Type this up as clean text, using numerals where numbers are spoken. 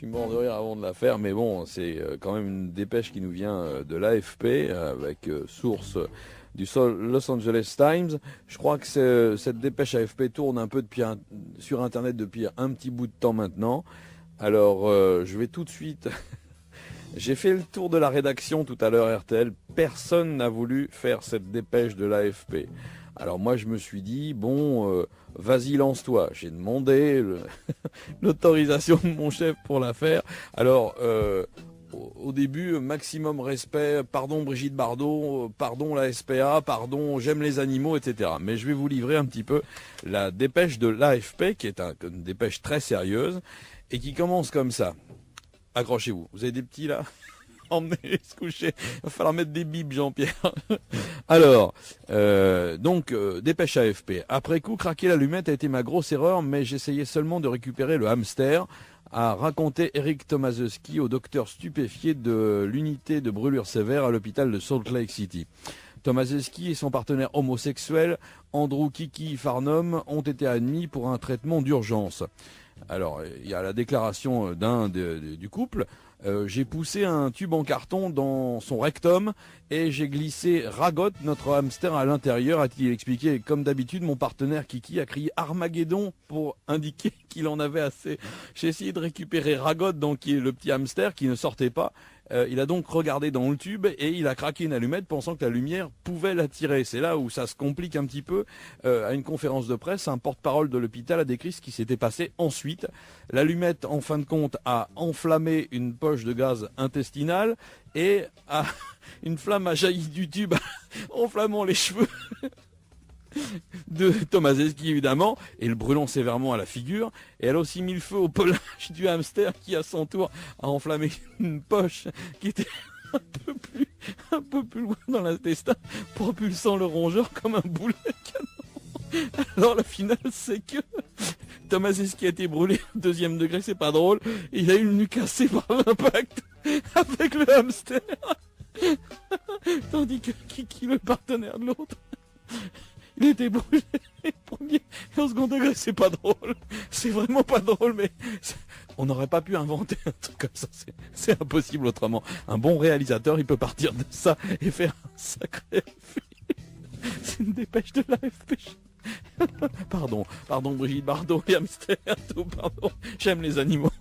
suis mort de rire avant de la faire, mais bon, c'est quand même une dépêche qui nous vient de l'AFP, avec source du Los Angeles Times. Je crois que cette dépêche AFP tourne un peu sur Internet depuis un petit bout de temps maintenant. Alors, je vais tout de suite... J'ai fait le tour de la rédaction tout à l'heure RTL. Personne n'a voulu faire cette dépêche de l'AFP. Alors moi, je me suis dit, bon, vas-y, lance-toi. J'ai demandé l'autorisation de mon chef pour la faire. Alors, au début, maximum respect, pardon Brigitte Bardot, pardon la SPA, pardon, j'aime les animaux, etc. Mais je vais vous livrer un petit peu la dépêche de l'AFP, qui est une dépêche très sérieuse, et qui commence comme ça. Accrochez-vous. Vous avez des petits là? Emmenez se coucher. Il va falloir mettre des bips, Jean-Pierre. Alors, dépêche AFP. Après coup, craquer l'allumette a été ma grosse erreur, mais j'essayais seulement de récupérer le hamster, a raconté Eric Tomaszewski au docteur stupéfié de l'unité de brûlure sévère à l'hôpital de Salt Lake City. Tomaszewski et son partenaire homosexuel, Andrew Kiki Farnum, ont été admis pour un traitement d'urgence. Alors, il y a la déclaration du couple. J'ai poussé un tube en carton dans son rectum et j'ai glissé Ragot, notre hamster, à l'intérieur, a-t-il expliqué. Comme d'habitude, mon partenaire Kiki a crié Armageddon pour indiquer qu'il en avait assez. J'ai essayé de récupérer Ragot, donc qui est le petit hamster qui ne sortait pas. Il a donc regardé dans le tube et il a craqué une allumette pensant que la lumière pouvait l'attirer. C'est là où ça se complique un petit peu. À une conférence de presse, un porte-parole de l'hôpital a décrit ce qui s'était passé ensuite. L'allumette, en fin de compte, a enflammé une poche de gaz intestinal et une flamme a jailli du tube, enflammant les cheveux de Tomaszewski évidemment, et le brûlant sévèrement à la figure. Et elle a aussi mis le feu au pelage du hamster qui à son tour a enflammé une poche qui était un peu plus loin dans l'intestin, propulsant le rongeur comme un boulet de canon. Alors la finale, c'est que Tomaszewski a été brûlé au 2e degré, c'est pas drôle, il a eu le nez cassé par l'impact avec le hamster, tandis que Kiki, le partenaire de l'autre, il était brûlé premier et au 2e degré. C'est pas drôle, c'est vraiment pas drôle, mais on n'aurait pas pu inventer un truc comme ça, c'est impossible autrement. Un bon réalisateur, il peut partir de ça et faire un sacré film. C'est une dépêche de l'AFP. Pardon Brigitte Bardot, les hamsters, tout, pardon, j'aime les animaux.